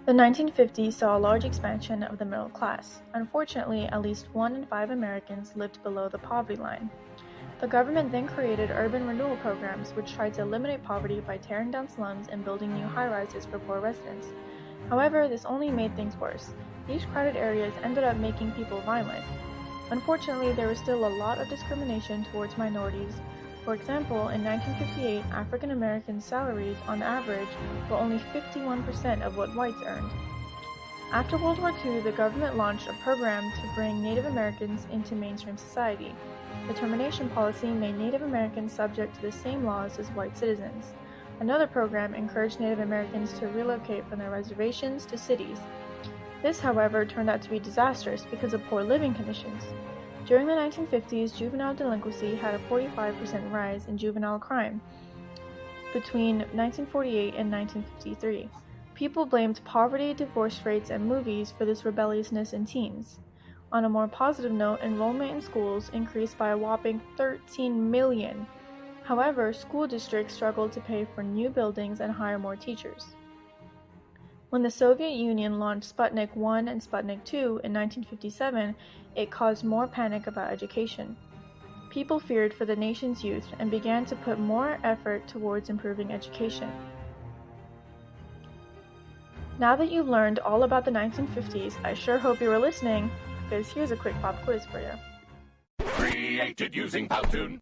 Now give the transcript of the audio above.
The 1950s saw a large expansion of the middle class. Unfortunately, at least 1 in 5 Americans lived below the poverty line. The government then created urban renewal programs which tried to eliminate poverty by tearing down slums and building new high-rises for poor residents. However, this only made things worse. These crowded areas ended up making people violent. Unfortunately, there was still a lot of discrimination towards minorities. For example, in 1958, African Americans' salaries, on average, were only 51% of what whites earned. After World War II, the government launched a program to bring Native Americans into mainstream society. The termination policy made Native Americans subject to the same laws as white citizens. Another program encouraged Native Americans to relocate from their reservations to cities. This, however, turned out to be disastrous because of poor living conditions. During the 1950s, juvenile delinquency had a 45% rise in juvenile crime between 1948 and 1953. People blamed poverty, divorce rates, and movies for this rebelliousness in teens. On a more positive note, enrollment in schools increased by a whopping 13 million. However, school districts struggled to pay for new buildings and hire more teachers. When the Soviet Union launched Sputnik 1 and Sputnik 2 in 1957, it caused more panic about education. People feared for the nation's youth and began to put more effort towards improving education. Now that you've learned all about the 1950s, I sure hope you were listening, because here's a quick pop quiz for you. Created using Powtoon.